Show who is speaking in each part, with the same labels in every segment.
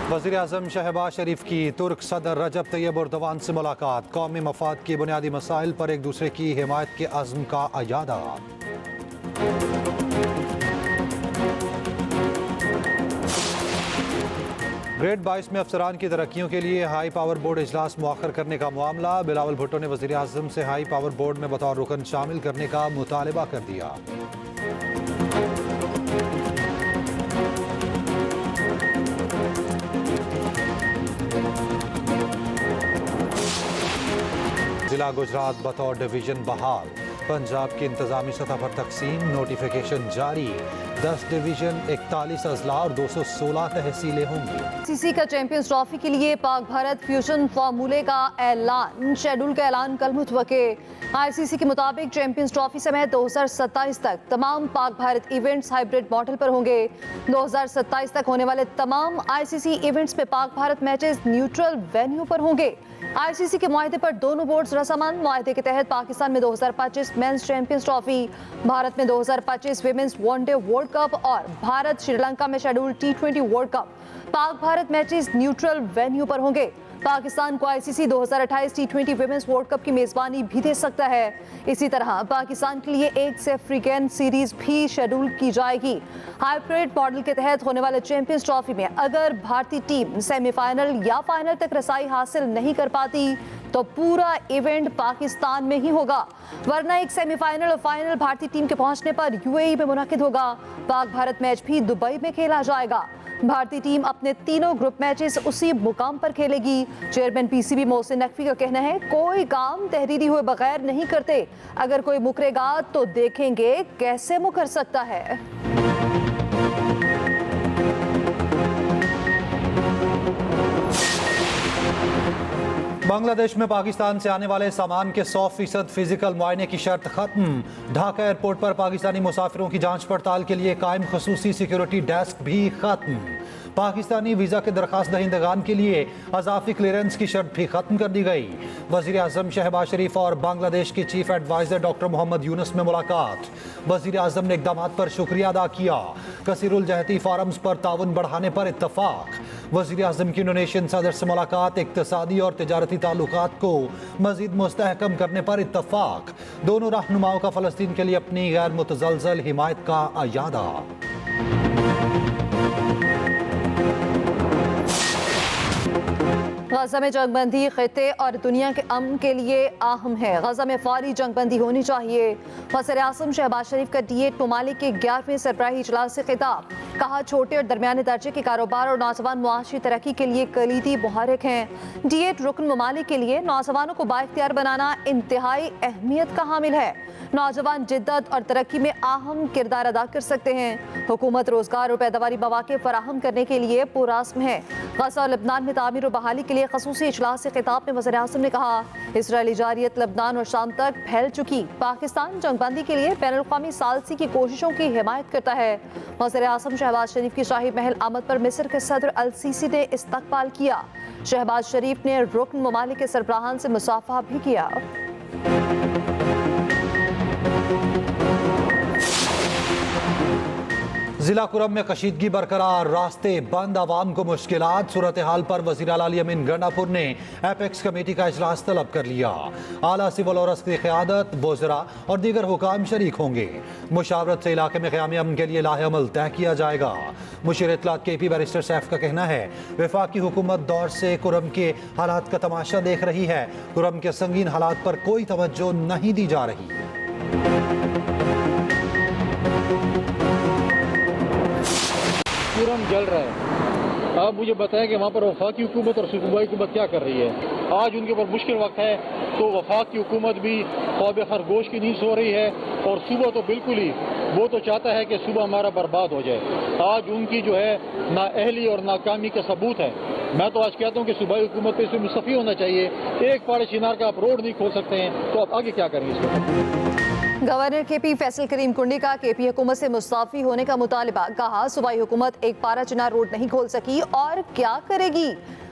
Speaker 1: वज़ीर-ए-आज़म शहबाज शरीफ की तुर्क सदर रजब तैयब एर्दोगान से मुलाकात। कौमी मफाद के बुनियादी मसाइल पर एक दूसरे की हिमायत के अज़्म का अयादा। ग्रेड 22 में अफसरान की तरक्कियों के लिए हाई पावर बोर्ड इजलास मुअख्खर करने का मामला। बिलावल भुट्टो ने वज़ीर-ए-आज़म से हाई पावर बोर्ड में बतौर रुकन शामिल करने का मुतालबा कर दिया। जिला गुजरात बतौर डिवीजन बहाल। पंजाब की इंतजामी सतह पर तकसीम, नोटिफिकेशन जारी। 10 डिवीजन, 41 अजला और 216 तहसीलें होंगी।
Speaker 2: आईसीसी का चैंपियंस ट्रॉफी के लिए पाक भारत फ्यूजन फार्मूले का ऐलान। शेड्यूल का ऐलान कल मुतवक्के। आईसीसी के मुताबिक चैंपियंस ट्रॉफी समेत 2027 तक तमाम Pak Bharat events hybrid model पर होंगे। 2027 तक होने वाले तमाम आईसीसी इवेंट्स में Pak Bharat matches neutral venue पर होंगे। आईसीसी के मुआहदे पर दोनों बोर्ड्स रजामंद। मुआहदे के तहत पाकिस्तान में 2025 मेंस चैंपियंस ट्रॉफी, भारत में 2025 विमेंस वनडे वर्ल्ड कप और भारत श्रीलंका में schedule T20 world cup Pak Bharat matches neutral venue पर होंगे। पाकिस्तान को ICC 2028 T20 women's world cup की मेजबानी भी दे सकता है। इसी तरह पाकिस्तान के लिए एक से अफ्रीकन सीरीज भी शेड्यूल की जाएगी। हाइब्रिड मॉडल के तहत होने वाले चैंपियंस ट्रॉफी में अगर भारतीय टीम सेमीफाइनल या फाइनल तक रसाई हासिल नहीं कर पाती तो पूरा इवेंट पाकिस्तान में ही होगा, वरना एक सेमीफाइनल और फाइनल भारतीय टीम के पहुंचने पर यूएई में मुनाकिद होगा। पाक भारत मैच भी दुबई में खेला जाएगा। भारतीय टीम अपने तीनों ग्रुप मैचेस उसी मुकाम पर खेलेगी। चेयरमैन पीसीबी मोहसिन नकवी का कहना है, कोई काम तहरीरी हुए बगैर नहीं करते। अगर कोई मुकरेगा तो देखेंगे कैसे मुकर सकता है।
Speaker 1: बांग्लादेश में पाकिस्तान से आने वाले सामान के 100% फिजिकल मुआयने की शर्त खत्म। ढाका एयरपोर्ट पर पाकिस्तानी मुसाफिरों की जांच पड़ताल के लिए कायम खसूसी सिक्योरिटी डेस्क भी खत्म। पाकिस्तानी वीजा के दरखास्त दहिंदगान के लिए अजाफी क्लियरेंस की शर्त भी खत्म कर दी गई। वज़ीर-ए-आज़म शहबाज शरीफ और बांग्लादेश के chief advisor doctor Mohammad Yunus में मुलाकात। वज़ीर-ए-आज़म ने इक़दामात पर शुक्रिया अदा किया। कसीरुल जहती फारम्स पर ताउन बढ़ाने पर इत्तफाक। वज़ीर-ए-आज़म की इंडोनेशियन सदर से मुलाकात। इक़्तिसादी और तिजारती ताल्लुकात को मज़ीद मुस्तहकम करने पर इत्तफाक। दोनों रहनुमाओं का फ़लस्तीन के लिए अपनी गैर मुतज़लज़ल हिमायत का अयादा।
Speaker 2: गजा में जंगबंदी खित्ते और दुनिया के अमन के लिए अहम है। गजा में फौरी जंगबंदी होनी चाहिए। वज़ीर-ए-आज़म शहबाज शरीफ का D8 ममालिक के 11वें सरबराही इजलास से खिताब। कहा, छोटे और दरमियाने दर्जे के कारोबार और नौजवान मुआशी तरक्की के लिए कलीदी मुहर्रिक हैं। D8 रुकन ममालिक के लिए नौजवानों को बाइख्तियार बनाना इंतहाई अहमियत का हामिल है। नौजवान जिद्दत और तरक्की में अहम किरदार अदा कर सकते हैं। हुकूमत रोजगार और पैदावारी मौके फराहम करने के लिए पुरअज़्म है। गजा और लबनान में तामीर और बहाली के लिए खसूसी इजलास से खिताब में वज़ीर-ए-आज़म ने कहा, इसराइली जारियत लबनान और शाम तक फैल चुकी। पाकिस्तान जंगबंदी के लिए बैनुल-अक़वामी सालसी की कोशिशों की हिमायत करता है। वज़ीर-ए-आज़म शहबाज शरीफ की शाही महल आमद पर मिस्र के सदर अल-सीसी ने इस्तकबाल किया। शहबाज शरीफ ने रुकन ममालिक के सरबराहान से मुसाफहा भी किया।
Speaker 1: जिला कुरम में कशीदगी बरकरार, रास्ते बंद, आवाम को मुश्किलात। सूरत हाल पर वज़ीर आला अली अमीन गंडापुर ने एपेक्स कमेटी का इजलास तलब कर लिया। आला सिविल और अस्करी क़यादत, वज़रा और दीगर हुकाम शरीक होंगे। मुशावरत से इलाके में क़यामी अमन के लिए लाहे अमल तय किया जाएगा। मुशीर इत्तलात KP बैरिस्टर सैफ का कहना है, वफाकी हुकूमत दौर से कुरम के हालात का तमाशा देख रही है। कुरम के संगीन हालात पर कोई तवज्जो नहीं दी जा रही।
Speaker 3: कुरम जल रहा है। आप मुझे बताएं कि वहाँ पर वफाकी हुकूमत और सूबाई हुकूमत क्या कर रही है। आज उनके ऊपर मुश्किल वक्त है तो वफाक की हुकूमत भी ख्वाब खरगोश की नींद सो रही है और सुबह तो बिल्कुल ही वो तो चाहता है कि सुबह हमारा बर्बाद हो जाए। आज उनकी जो है नाअहली और नाकामी का सबूत है। मैं तो आज कहता हूँ कि सूबाई हुकूमत पे इसमें मुस्तफ़ी होना चाहिए। एक पाड़े चिनार का आप रोड नहीं खोल सकते हैं तो आप आगे क्या करेंगे इसको।
Speaker 2: गवर्नर केपी फैसल करीम कुंडी का केपी हुकूमत से मुस्ताफी होने का मुतालबा। कहा सूबाई हुकूमत एक पारा चिनार रोड नहीं खोल सकी और क्या करेगी।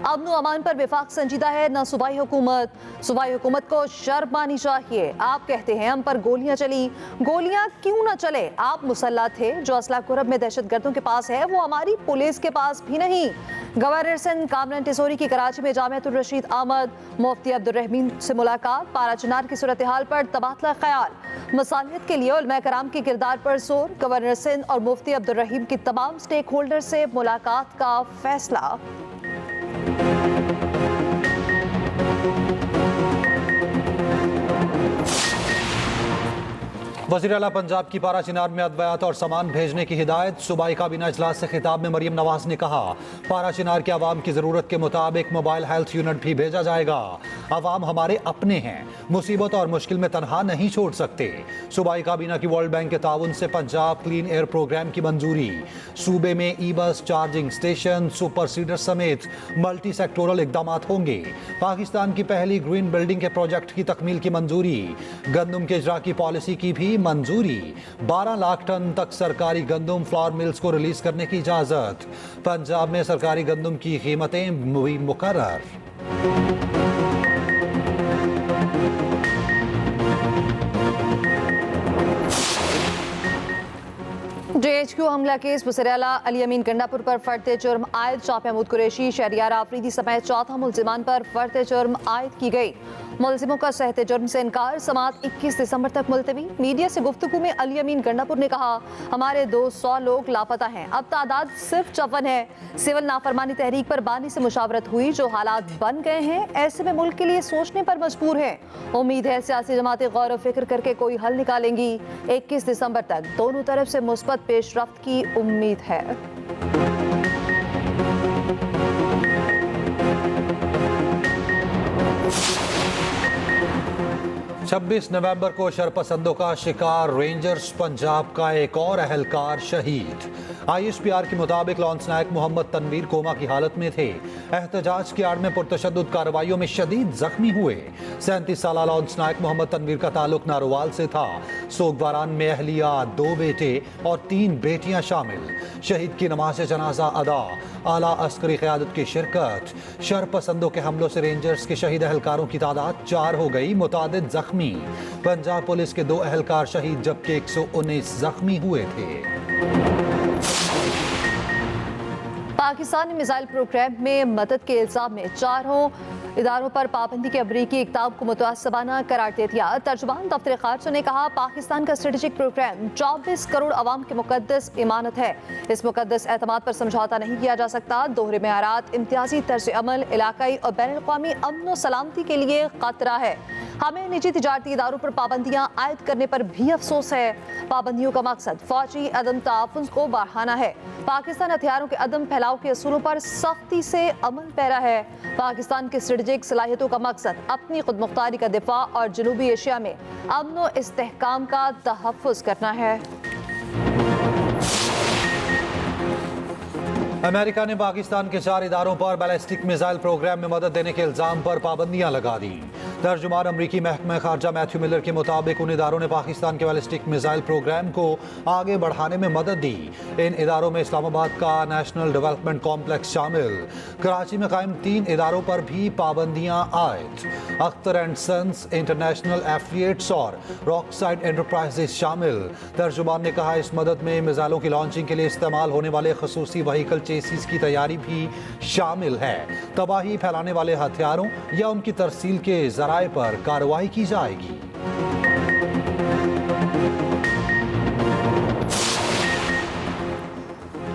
Speaker 2: अमन अमान पर विफाक संजीदा है न सूबाई हुकूमत। सूबाई हुकूमत को शर्म आनी चाहिए। आप कहते हैं हम पर गोलियां चली, गोलियां क्यों न चले। आप मुसल्ला थे, जो असला कुरब में दहशतगर्दों के पास है वो हमारी पुलिस के पास भी नहीं। गवर्नर सिंध कामरान टिसोरी की कराची में जामियातुर रशीद आमद। मुफ्ती अब्दुर्रहीम से मुलाकात। पारा चिनार की सूरत हाल पर तबादला ख्याल। मसालियत के लिए उलमा कराम के किरदार पर जोर। गवर्नर सिंध और मुफ्ती अब्दुर्रहीम की तमाम स्टेक होल्डर से मुलाकात का फैसला।
Speaker 1: वज़ीर आला पंजाब की पारा चिनार में अद्वियात और सामान भेजने की हिदायत। सूबाई काबीना इजलास से खिताब में मरियम नवाज ने कहा पारा चिनार के अवाम की ज़रूरत के मुताबिक मोबाइल हेल्थ यूनिट भी भेजा जाएगा। अवाम हमारे अपने हैं, मुसीबत और मुश्किल में तनहा नहीं छोड़ सकते। सूबाई काबीना की वर्ल्ड बैंक के ताउन से पंजाब क्लीन एयर प्रोग्राम की मंजूरी। सूबे में e bus charging station, super seeder समेत मल्टी सेक्टोरल इकदाम होंगे। पाकिस्तान की पहली ग्रीन बिल्डिंग के प्रोजेक्ट की तकमील की मंजूरी। गंदम के इजरा की पॉलिसी की भी मंजूरी। 12 लाख टन तक सरकारी गंदम फ्लावर मिल्स को रिलीज करने की इजाजत। पंजाब में सरकारी गंदम की कीमतें भी मुकर्रर।
Speaker 2: JHQ हमला केस वज़ीर-ए-आला अली अमीन गंडापुर पर फर्द जुर्म आयद शाह महमूद कुरैशी शहरियार आफरीदी समेत चौथा मुल्जिमान पर फर्द जुर्म आयद की गई। मुल्जिमों का सहते जुर्म से इनकार। समात 21 दिसंबर तक मुलतवी। मीडिया से गुफ्तगू में अली अमीन गंडापुर ने कहा हमारे 200 लोग लापता हैं, अब तादाद सिर्फ 54 है। सिविल नाफरमानी तहरीक पर बानी से मुशावरत हुई, जो हालात बन गए हैं ऐसे में मुल्क के लिए सोचने पर मजबूर है। उम्मीद है सियासी जमातें गौर व फिक्र करके कोई हल निकालेंगी। 21 दिसंबर तक दोनों तरफ से मुस्बत पेशरफ्त की उम्मीद है।
Speaker 1: 26 नवंबर को शरपसंदों का शिकार रेंजर्स पंजाब का एक और अहलकार शहीद। ISPR के मुताबिक लॉन्स नायक मोहम्मद तनवीर कोमा की हालत में थे। एहतजाज की आड़ में पुरतशद्दुद कार्रवाइयों में शदीद जख्मी हुए। 37 साल लॉन्स नायक मोहम्मद तनवीर का ताल्लुक नारोवाल से था। सोगवारान में अहलिया, 2 बेटे और 3 बेटियां शामिल। शहीद की नमाज जनाजा अदा, आला अस्करी क़यादत की शिरकत। शरपसंदों के हमलों से रेंजर्स के शहीद अहलकारों की तादाद 4 हो गई, मुतादिद जख्मी। पंजाब पुलिस के 2 अहलकार शहीद जबकि 119 जख्मी हुए थे।
Speaker 2: पाकिस्तानी मिसाइल प्रोग्राम में मदद के इल्जाम में 4 इदारों पर पाबंदी के अमरीकी इक़दाम को मुतअस्सिबाना करार दे दिया। तर्जुमान दफ्तर खारजा ने कहा पाकिस्तान का स्ट्रेटेजिक प्रोग्राम 24 करोड़ अवाम की मुकद्दस इमानत है। इस मुकद्दस एतमाद पर समझौता नहीं किया जा सकता। दोहरे मेयारात, इम्तियाजी तर्ज अमल इलाकाई और बैनुल अक़वामी अमन व सलामती के लिए खतरा है। हमें निजी तिजारती इदारों पर पाबंदियाँ आयद करने पर भी अफसोस है। पाबंदियों का मकसद फौजी अदम तआफ़ुन को बढ़ाना है। पाकिस्तान हथियारों के अदम फैलाव के असूलों पर सख्ती से अमल पैरा है। पाकिस्तान की स्ट्रेटेजिक सलाहियतों का मकसद अपनी खुद मुख्तारी का दिफा और जनूबी एशिया में अमन व इस्तेहकाम का तहफ़्फ़ुज़ करना है।
Speaker 1: अमेरिका ने पाकिस्तान के 4 इदारों पर बैलिस्टिक मिसाइल प्रोग्राम में मदद देने के इल्जाम पर पाबंदियां लगा दी। तर्जुमान अमरीकी महकमा खारजा मैथ्यू मिलर के मुताबिक उन इदारों ने पाकिस्तान के बैलिस्टिक मिसाइल प्रोग्राम को आगे बढ़ाने में मदद दी। इन इदारों में इस्लामाबाद का नेशनल डेवलपमेंट कॉम्प्लेक्स शामिल। कराची में कायम 3 इदारों पर भी पाबंदियां आयद। Akhtar and sons international affiliates और रॉकसाइड एंटरप्राइजेज शामिल। तर्जुमान ने कहा इस मदद में मिसाइलों की लॉन्चिंग के लिए इस्तेमाल होने वाले खसूसी व्हीकल चेसिस की तैयारी भी शामिल है। तबाही फैलाने वाले हथियारों या उनकी तरसील के जराए पर कार्रवाई की जाएगी।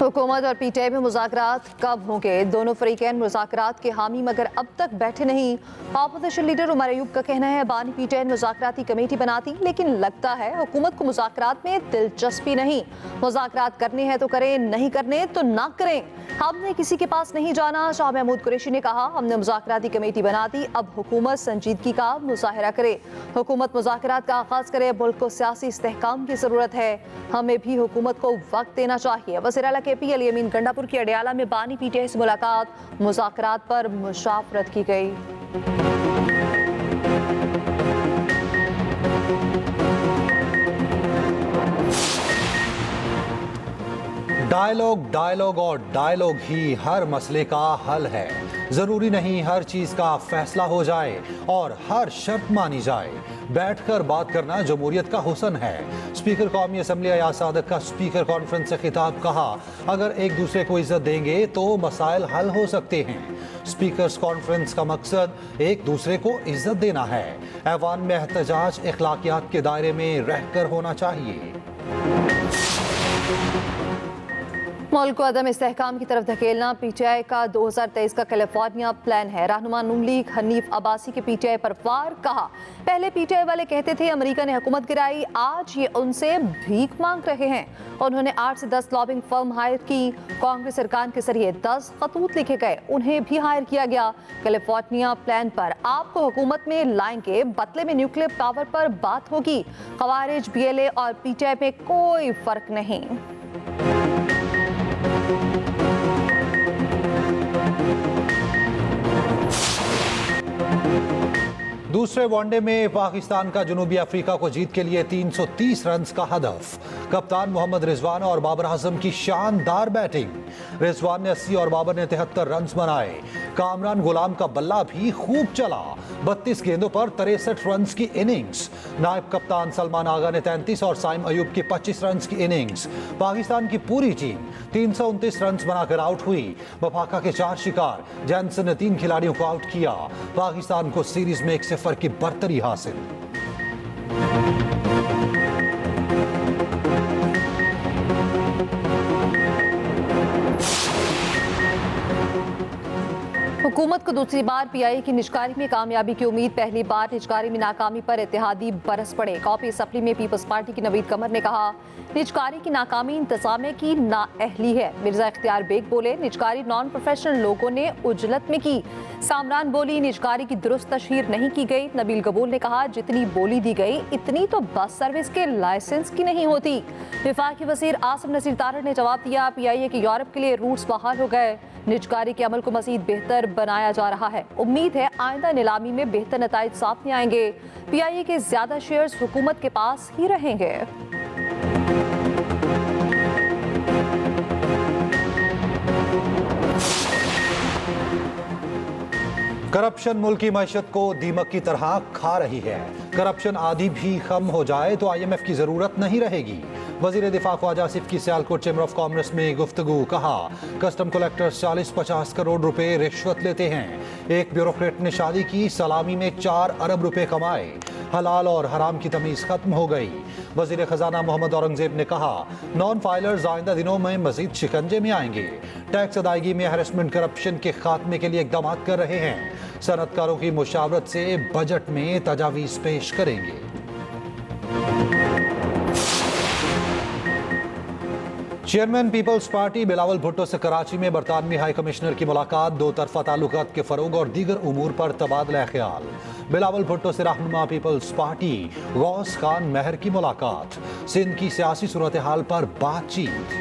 Speaker 2: हुकूमत और PTI में मुज़ाकरात कब होंगे? दोनों फरीकैन मुज़ाकरात के हामी मगर अब तक बैठे नहीं। अपोजिशन लीडर उमर अयूब का कहना है बानी PTI मुज़ाकराती कमेटी बनाती, लेकिन लगता है हुकूमत को मुज़ाकरात में दिलचस्पी नहीं। मुज़ाकरात करने हैं तो करें, नहीं करने तो ना करें। हमने किसी के पास नहीं जाना। शाह महमूद कुरैशी ने कहा हमने मुज़ाकराती कमेटी बना दी, अब हुकूमत संजीदगी का मुज़ाहिरा करे। हुकूमत मुज़ाकरात का आगाज़ करे। मुल्क को सियासी इस्तेहकाम की ज़रूरत है। हमें भी हुकूमत को वक्त देना चाहिए। वज़ीर-ए-आला केपी अली अमीन गंडापुर की अडियाला में बानी PTI से मुलाकात। मुज़ाकरात पर मुशावरत की गई।
Speaker 1: डायलॉग डायलॉग और डायलॉग ही हर मसले का हल है। जरूरी नहीं हर चीज का फैसला हो जाए और हर शर्त मानी जाए। बैठकर बात करना जमहूरियत का हुस्न है। स्पीकर कौमी असम्बली अयाज सादक का स्पीकर कॉन्फ्रेंस से खिताब। कहा, अगर एक दूसरे को इज्जत देंगे तो मसाइल हल हो सकते हैं। स्पीकर्स कॉन्फ्रेंस का मकसद एक दूसरे को इज्जत देना है। ऐवान में एहतजाज अखलाकियात के दायरे में रहकर होना चाहिए।
Speaker 2: मुल्क को अदम इस्तेहकाम की तरफ धकेलना पीटीआई का 2023 का कैलिफोर्निया प्लान है। रहनुमा नून लीग हनीफ अब्बासी के पीटीआई पर वार। कहा, पहले पीटीआई वाले कहते थे अमेरिका ने हुकूमत गिराई, आज ये उनसे भीख मांग रहे हैं। उन्होंने 8 से 10 लॉबिंग फर्म हायर की। कांग्रेस सरकार के जरिए 10 खतूत लिखे गए, उन्हें भी हायर किया गया। कैलिफोर्निया प्लान पर आपको हुकूमत में लाएंगे, बदले में न्यूक्लियर पावर पर बात होगी। खवारिज, बीएलए और पीटीआई में कोई फर्क नहीं।
Speaker 1: दूसरे वनडे में पाकिस्तान का जनूबी अफ्रीका को जीत के लिए 330 रन का हदफ। कप्तान मोहम्मद रिजवान और बाबर आजम की शानदार बैटिंग। रिजवान ने 80 और बाबर ने 73 रन बनाए। कामरान गुलाम का बल्ला भी खूब चला, 32 गेंदों पर 63 रन की इनिंग्स। नायब कप्तान सलमान आगा ने 33 और साइम अयूब की 25 रन की इनिंग्स। पाकिस्तान की पूरी टीम 329 रन बनाकर आउट हुई। वफाका के 4 शिकार। जैनसन ने 3 खिलाड़ियों को आउट किया। पाकिस्तान को सीरीज में 1-0 की बर्तरी हासिल।
Speaker 2: हुकूमत को दूसरी बार पीआईए की निजकारी में कामयाबी की उम्मीद। पहली बार निजकारी में नाकामी पर इत्तेहादी बरस पड़े। कॉपी असम्बली में पीपल्स पार्टी की नवीद कमर ने कहा, निजकारी की नाकामी इंतजामिया की नाअहली है। मिर्जा इख्तियार बेग बोले, निजकारी नॉन प्रोफेशनल लोगों ने उजलत में की। सामरान बोली, निजकारी की दुरुस्त तशहीर नहीं की गई। नबील कबूल ने कहा, जितनी बोली दी गई इतनी तो बस सर्विस के लाइसेंस की नहीं होती। विफाकी वजीर आसिम नसीर तारड़ ने जवाब दिया, पीआईए के यूरोप के लिए रूट्स बहाल हो गए। निजकारी के अमल को मजीद बेहतर बनाया जा रहा है। उम्मीद है आइंदा नीलामी में बेहतर नताइज सामने आएंगे। पीआईए के ज्यादा शेयर्स हुकूमत के पास ही रहेंगे।
Speaker 1: करप्शन मुल्क की मैशत को दीमक की तरह खा रही है। करप्शन आधी भी कम हो जाए तो IMF की जरूरत नहीं रहेगी। वजीर दिफा ख्वाजा आसिफ की सियालकोट चैम्बर ऑफ कॉमर्स में गुफ्तगू। कहा, कस्टम कलेक्टर्स 40-50 करोड़ रुपए रिश्वत लेते हैं। एक ब्यूरोक्रेट ने शादी की, सलामी में 4 अरब रुपए कमाए। हलाल और हराम की तमीज खत्म हो गई। वजीर खजाना मोहम्मद औरंगजेब ने कहा, नॉन फाइलर्स आइंदा दिनों में मजीद शिकंजे में आएंगे। टैक्स अदायगी में हैरेसमेंट करप्शन के खात्मे के लिए इकदाम कर रहे हैं। सनतकारों की मुशावरत से बजट में तजावीज पेश करेंगे। Chairman peoples party Bilawal Bhutto से कराची में बरतानवी हाई कमिश्नर की मुलाकात। 2 तरफा ताल्लुकात के फरोग और दीगर उमूर पर तबादला ख्याल। बिलावल भुट्टो से रहनुमा पीपल्स पार्टी गौस खान महर की मुलाकात। सिंध की सियासी सूरत हाल पर बातचीत।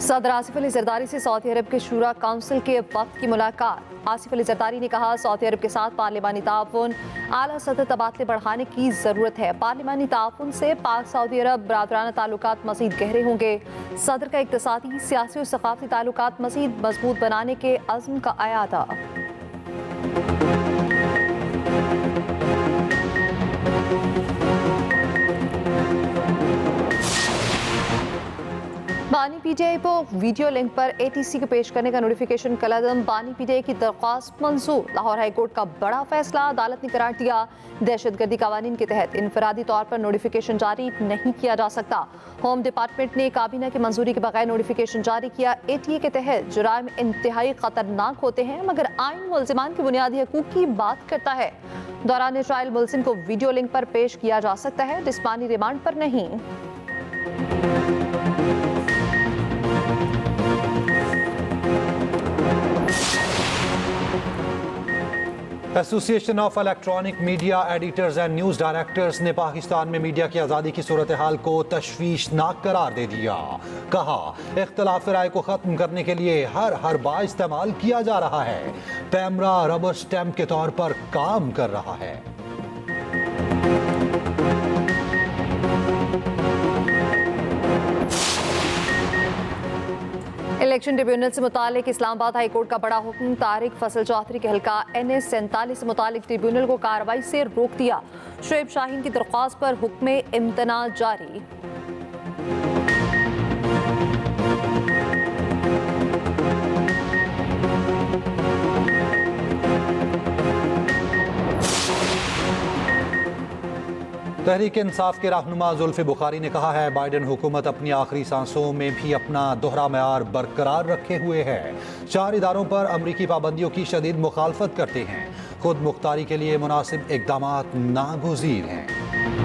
Speaker 2: सदर आसिफ अली जरदारी से सऊदी अरब के शूरा काउंसिल के वफ्द की मुलाकात। आसिफ अली जरदारी ने कहा, सऊदी अरब के साथ पार्लिमानी ताउन आला सतह तबादले बढ़ाने की जरूरत है। पार्लिमानी ताउन से पाक सऊदी अरब बरादराना ताल्लुकात मजीद गहरे होंगे। सदर का इक्तिसादी, सियासी और सकाफती ताल्लुकात मजीद मजबूत बनाने के अज़्म का अयादा। बानी पीटीआई को वीडियो लिंक पर ATC को पेश करने का नोटिफिकेशन कलदम। बानी पीटीआई की दरख्वास्त मंजूर। लाहौर हाई कोर्ट का बड़ा फैसला, अदालत ने करार दिया दहशतगर्दी कवानीन के तहत इनफरादी तौर पर नोटिफिकेशन जारी नहीं किया जा सकता। होम डिपार्टमेंट ने काबीना की मंजूरी के बगैर नोटिफिकेशन जारी किया। ATA के तहत जुराइम इंतहाई खतरनाक होते हैं, मगर आइन मुल्जिमान के बुनियादी हकूक की बात करता है। दौरान ट्रायल मुल्जिम को वीडियो लिंक पर पेश किया जा सकता है, जिस्मानी रिमांड पर नहीं।
Speaker 1: Association of electronic media editors and news directors ने पाकिस्तान में मीडिया की आज़ादी की सूरत हाल को तशवीशनाक करार दे दिया। कहा, इख्तलाफ राय को ख़त्म करने के लिए हर बार इस्तेमाल किया जा रहा है। पैमरा रबर स्टैम्प के तौर पर काम कर रहा है।
Speaker 2: इलेक्शन ट्रिब्यूनल से मुतालिक इस्लामाबाद हाई कोर्ट का बड़ा हुक्म। तारिक फसल चौधरी के हल्का NS 47 से मुतालिक ट्रिब्यूनल को कार्रवाई से रोक दिया। शुएब शाहीन की दरख्वास्त पर हुक्म इम्तना जारी।
Speaker 1: तहरीक इंसाफ के रहनुमा जुल्फी बुखारी ने कहा है बाइडेन हुकूमत अपनी आखिरी सांसों में भी अपना दोहरा मयार बरकरार रखे हुए है। 4 इदारों पर अमरीकी पाबंदियों की शदीद मुखालफत करते हैं। खुद मुख्तारी के लिए मुनासिब इकदामात नागुज़ीर हैं।